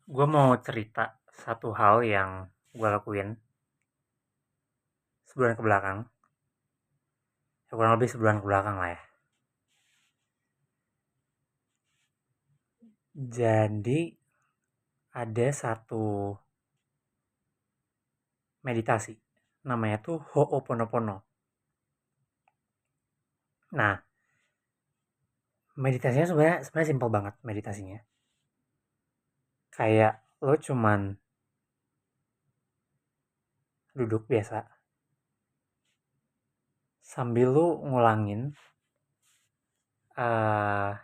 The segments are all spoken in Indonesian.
Gue mau cerita satu hal yang gue lakuin sebulan ke belakang. Ya, kurang lebih sebulan ke belakang lah ya. Jadi ada satu meditasi. Namanya tuh Ho'oponopono. Nah, meditasinya sebenarnya simpel banget meditasinya. Kayak lo cuman duduk biasa sambil lo ngulangin uh,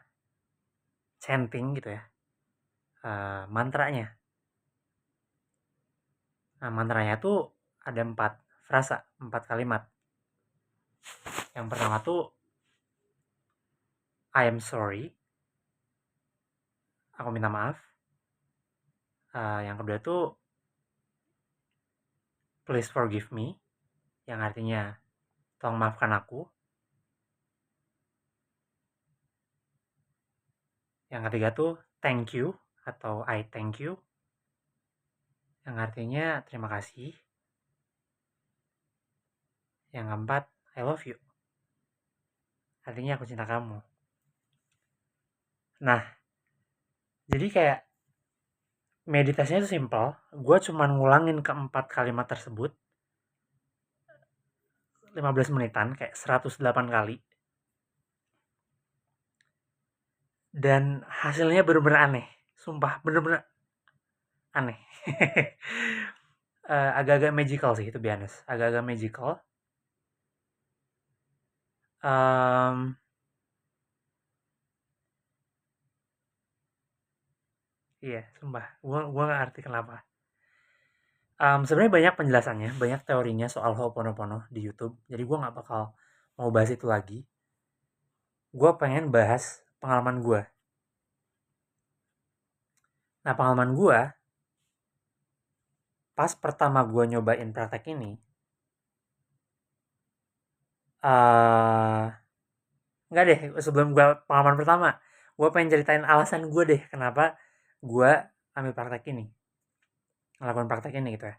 chanting gitu ya, mantranya. Nah, mantranya tuh ada 4 frasa, 4 kalimat. Yang pertama tuh I am sorry, aku minta maaf. Yang kedua tuh please forgive me, yang artinya tolong maafkan aku. Yang ketiga tuh thank you atau I thank you, yang artinya terima kasih. Yang keempat I love you, artinya aku cinta kamu. Nah, jadi kayak meditasinya tuh simple. Gue cuman ngulangin keempat kalimat tersebut 15 menitan, kayak 108 kali. Dan hasilnya bener-bener aneh. Sumpah, bener-bener aneh. Agak-agak magical sih, itu honest. Agak-agak magical. Um, iya, sumpah. Gua nggak ngerti kenapa. Sebenarnya banyak penjelasannya, banyak teorinya soal Ho'oponopono di YouTube. Jadi gue nggak bakal mau bahas itu lagi. Gue pengen bahas pengalaman gue. Nah, pengalaman gue pas pertama gue nyobain praktek ini, uh, nggak deh, sebelum gue pengalaman pertama, gue pengen ceritain alasan gue deh kenapa gue ambil praktek ini, melakukan praktek ini gitu ya.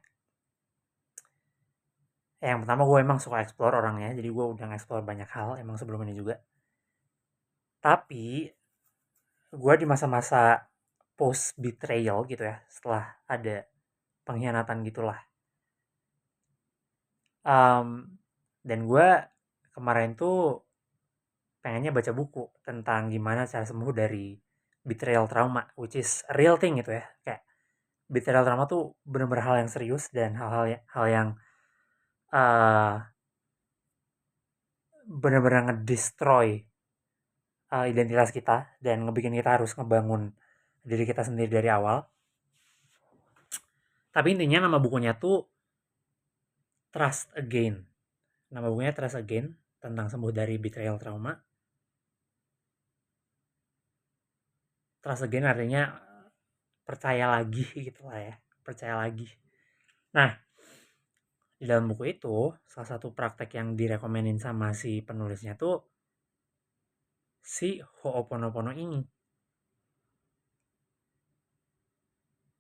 Yang pertama gue emang suka explore orangnya, jadi gue udah nge-explore banyak hal emang sebelum ini juga. Tapi gue di masa-masa post betrayal gitu ya, setelah ada pengkhianatan gitulah. Dan gue kemarin tuh pengennya baca buku tentang gimana cara sembuh dari betrayal trauma, which is a real thing gitu ya. Kayak betrayal trauma tuh bener-bener hal yang serius dan hal yang uh, bener-bener ngedestroy identitas kita dan ngebikin kita harus ngebangun diri kita sendiri dari awal. Tapi intinya nama bukunya tuh Trust Again. Nama bukunya Trust Again, tentang sembuh dari betrayal trauma. Trust Again artinya percaya lagi gitu lah ya. Percaya lagi. Nah, di dalam buku itu, salah satu praktek yang direkomenin sama si penulisnya tuh si Ho'oponopono ini.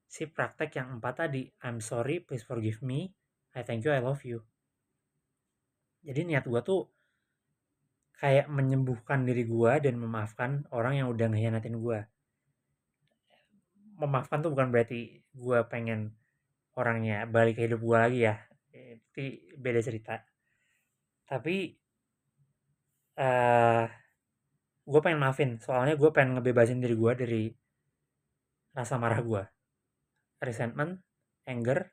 Si praktek yang 4 tadi, I'm sorry, please forgive me, I thank you, I love you. Jadi niat gue tuh kayak menyembuhkan diri gue dan memaafkan orang yang udah ngehianatin gue. Memaafkan tuh bukan berarti gue pengen orangnya balik ke hidup gue lagi ya. Itu beda cerita. Tapi uh, gue pengen maafin, soalnya gue pengen ngebebasin diri gue dari rasa marah gue, resentment, anger,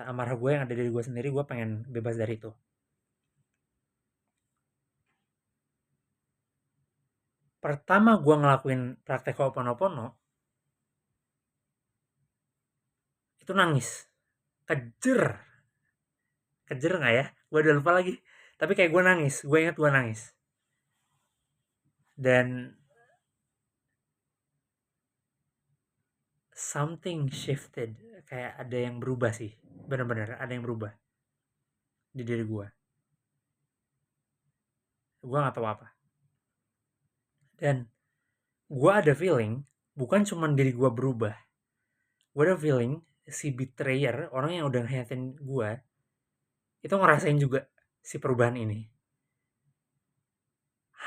amarah gue yang ada dari gue sendiri. Gue pengen bebas dari itu. Pertama gue ngelakuin praktek Ho'oponopono, itu nangis. Kejer. Kejer nggak ya? Gue udah lupa lagi. Tapi kayak gue nangis. Gue ingat gue nangis. Dan something shifted. Kayak ada yang berubah sih. Bener-bener ada yang berubah di diri gue. Gue gak tahu apa. Dan gue ada feeling bukan cuma diri gue berubah, gue ada feeling si betrayer, orang yang udah ngehianatin gue, itu ngerasain juga si perubahan ini.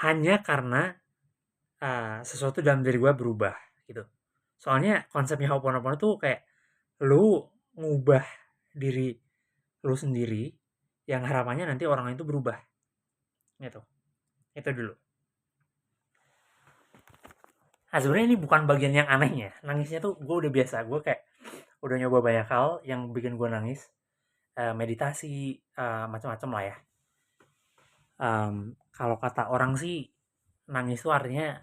Hanya karena sesuatu dalam diri gue berubah gitu. Soalnya konsepnya Ho'oponopono tuh kayak lu ngubah diri lu sendiri yang harapannya nanti orang itu berubah gitu. Itu dulu. Nah sebenarnya ini bukan bagian yang anehnya. Nangisnya tuh gue udah biasa. Gue kayak udah nyoba banyak hal yang bikin gue nangis. Meditasi, macam-macam lah ya. Kalau kata orang sih nangis itu artinya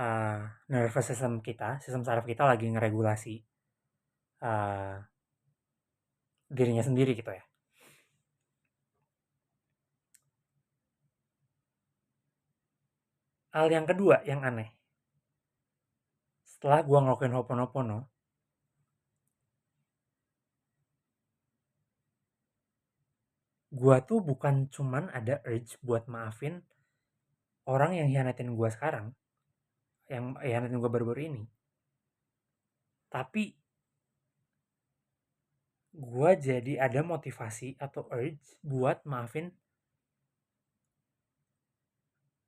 uh, nervous system kita, sistem saraf kita lagi ngeregulasi uh, dirinya sendiri gitu ya. Hal yang kedua yang aneh, setelah gue ngelakuin Ho'oponopono, gue tuh bukan cuman ada urge buat maafin orang yang hianatin gue sekarang, yang hianatin gue baru-baru ini, tapi gue jadi ada motivasi atau urge buat maafin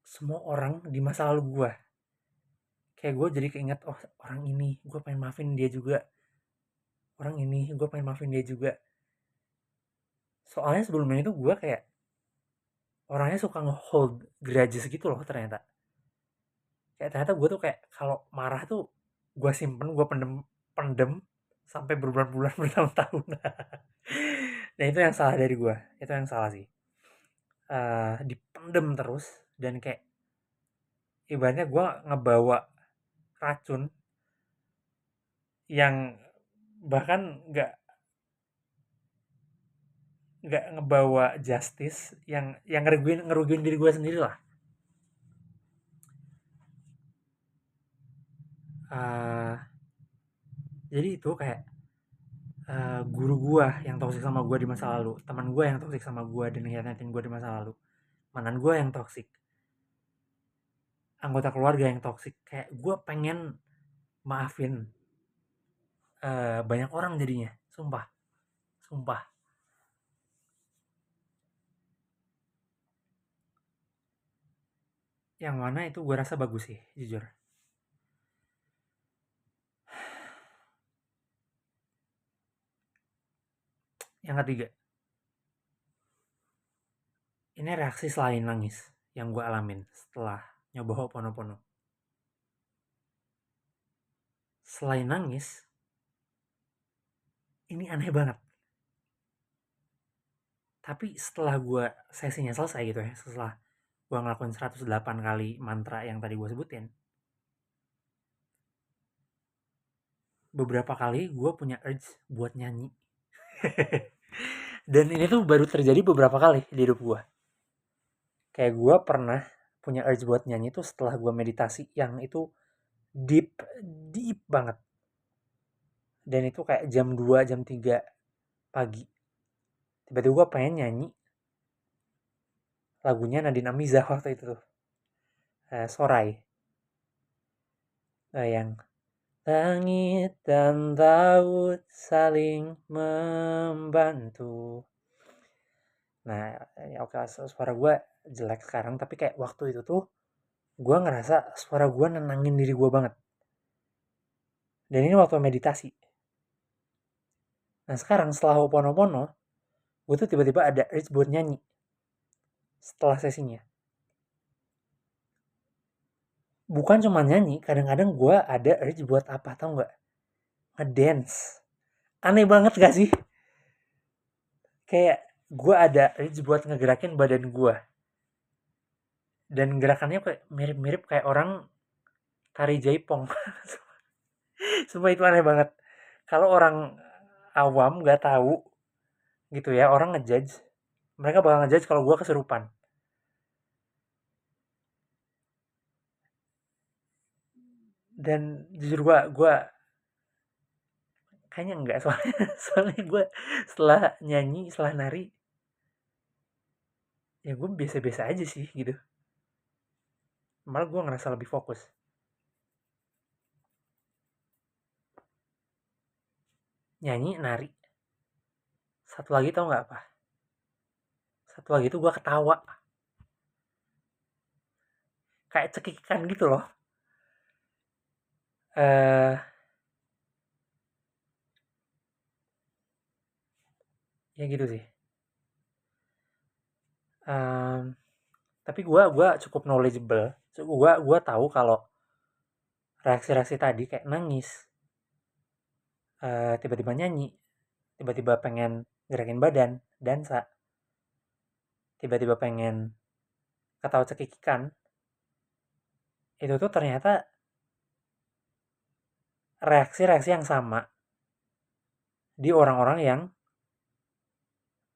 semua orang di masa lalu gue. Kayak gue jadi keinget, oh orang ini gue pengen maafin dia juga, orang ini gue pengen maafin dia juga. Soalnya sebelumnya itu gue kayak orangnya suka nge-hold grudges gitu loh ternyata. Kayak ternyata gue tuh kayak kalau marah tuh gue simpen, gue pendem pendem sampai berbulan-bulan, bertahun-tahun. Nah itu yang salah dari gue, itu yang salah sih. Dipendem terus dan kayak ibaratnya gue ngebawa racun yang bahkan nggak ngebawa justice, yang ngerugiin diri gue sendiri lah. uh, jadi itu kayak guru gue yang toksik sama gue di masa lalu, teman gue yang toksik sama gue dan ngehianatin gue di masa lalu, mantan gue yang toksik, anggota keluarga yang toksik. Kayak gue pengen maafin banyak orang jadinya, sumpah, sumpah. Yang mana itu gue rasa bagus sih, jujur. Yang ketiga, ini reaksi selain nangis yang gue alamin setelah nyoba Ho'oponopono. Selain nangis, ini aneh banget. Tapi setelah gue sesinya selesai gitu ya, setelah gue ngelakuin 108 kali mantra yang tadi gue sebutin, beberapa kali gue punya urge buat nyanyi. Dan ini tuh baru terjadi beberapa kali di hidup gue. Kayak gue pernah punya urge buat nyanyi tuh setelah gue meditasi yang itu deep, deep banget. Dan itu kayak jam 2, jam 3 pagi. Tiba-tiba gue pengen nyanyi lagunya Nadine Amizah waktu itu tuh. Sorai. Yang langit dan laut saling membantu. Nah, ya oke, suara gue jelek sekarang, tapi kayak waktu itu tuh gue ngerasa suara gue nenangin diri gue banget. Dan ini waktu meditasi. Nah sekarang setelah Ho'oponopono, gue tuh tiba-tiba ada urge buat nyanyi setelah sesinya. Bukan cuma nyanyi, kadang-kadang gue ada urge buat apa, tau gak? Ngedance. Aneh banget gak sih? Kayak gue ada urge buat ngegerakin badan gue. Dan gerakannya kayak mirip-mirip kayak orang tari jaipong. Sumpah itu aneh banget. Kalau orang awam gak tahu gitu ya, orang ngejudge, mereka bakal ngejudge kalau gue kesurupan. Dan jujur gue kayaknya enggak, soalnya gue setelah nyanyi, setelah nari, ya gue biasa-biasa aja sih gitu. Malah gue ngerasa lebih fokus. nyanyi, nari. Satu lagi tau nggak apa? Satu lagi tuh gue ketawa, kayak cekikikan gitu loh. Eh, ya gitu sih. Em, tapi gue cukup knowledgeable. Gue tahu kalau reaksi-reaksi tadi kayak nangis, tiba-tiba nyanyi, tiba-tiba pengen gerakin badan, dansa, tiba-tiba pengen ketawa cekikikan, itu tuh ternyata reaksi-reaksi yang sama di orang-orang yang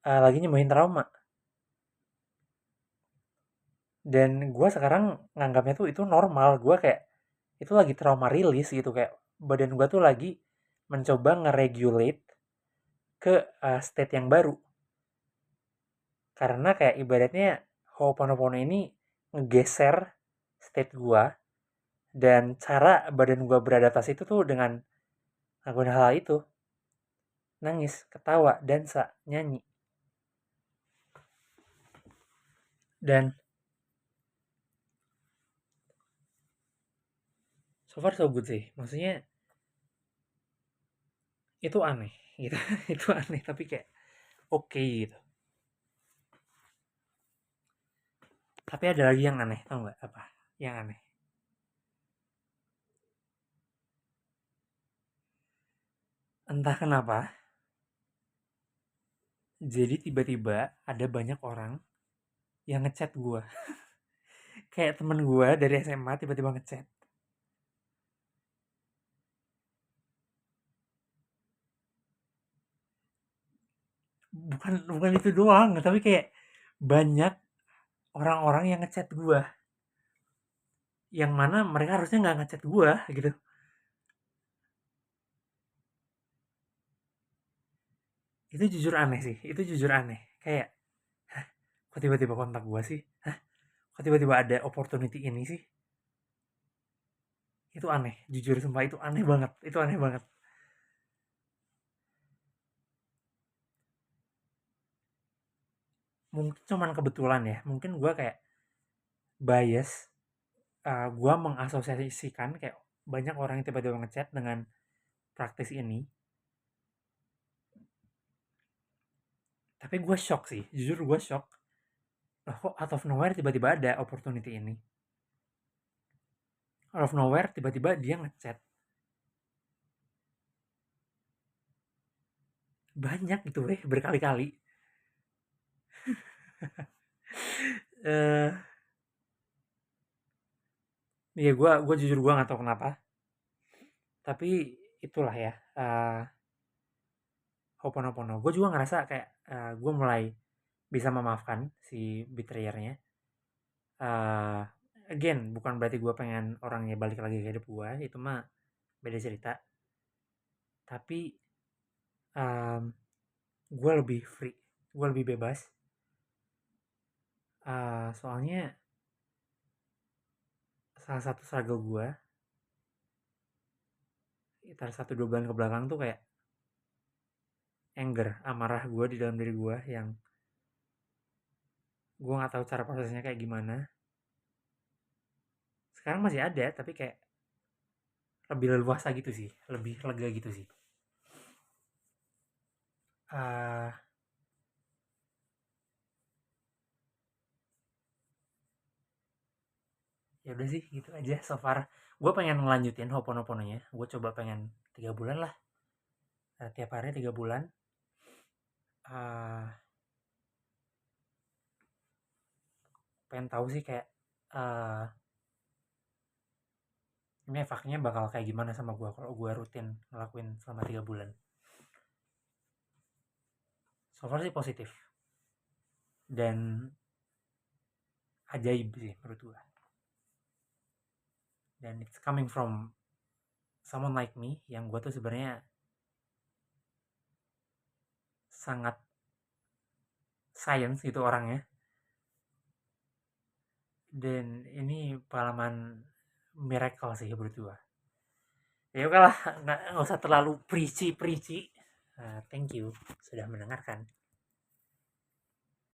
lagi nyembuhin trauma. Dan gue sekarang nganggapnya tuh itu normal. Gue kayak itu lagi trauma rilis gitu, kayak badan gue tuh lagi mencoba nge-regulate ke state yang baru. Karena kayak ibaratnya Ho'oponopono ini ngegeser state gue, dan cara badan gue beradaptasi itu tuh dengan ngelakuin hal itu, nangis, ketawa, dansa, nyanyi. Dan so far so good sih, maksudnya itu aneh gitu. Itu aneh tapi kayak oke gitu. Tapi ada lagi yang aneh, tau nggak apa yang aneh? Entah kenapa, jadi tiba-tiba ada banyak orang yang ngechat gue. Kayak temen gue dari SMA tiba-tiba ngechat. Bukan bukan itu doang, tapi kayak banyak orang-orang yang ngechat gue. Yang mana mereka harusnya nggak ngechat gue gitu. Itu jujur aneh sih, itu jujur aneh. Kayak, kok tiba-tiba kontak gue sih? Hah? Kok tiba-tiba ada opportunity ini sih? Itu aneh, jujur sumpah itu aneh banget. Itu aneh banget. Mungkin cuman kebetulan ya, mungkin gue kayak bias, gue mengasosiasikan kayak banyak orang yang tiba-tiba ngechat dengan praktis ini. Tapi gue shock sih, jujur gue shock. Loh kok out of nowhere tiba-tiba ada opportunity ini? Out of nowhere tiba-tiba dia ngechat. Banyak gitu berkali-kali. Eh, ya gue jujur gue nggak tahu kenapa. Tapi itulah ya, Ho'oponopono. Gue juga ngerasa kayak gue mulai bisa memaafkan si betrayernya. Uh, Again, bukan berarti gue pengen orangnya balik lagi ke hidup gue. Itu mah beda cerita. Tapi gue lebih free, gue lebih bebas. Soalnya salah satu struggle gue, sekitar 1-2 bulan ke belakang tuh kayak anger, amarah gue di dalam diri gue yang gue nggak tahu cara prosesnya kayak gimana. Sekarang masih ada, tapi kayak lebih leluasa gitu sih, lebih lega gitu sih. uh, Ya udah sih gitu aja so far. Gue pengen ngelanjutin Ho'oponopononya, gue coba pengen 3 bulan lah, tiap hari 3 bulan. uh, Pengen tahu sih kayak uh, ini efeknya bakal kayak gimana sama gue kalau gue rutin ngelakuin selama 3 bulan. So far sih positif dan ajaib sih menurut gue. Dan it's coming from someone like me yang gue tuh sebenarnya sangat science gitu orangnya. Dan ini pengalaman miracle sih menurut gue. Ya oke lah, nggak usah terlalu preachy preachy. Thank you sudah mendengarkan.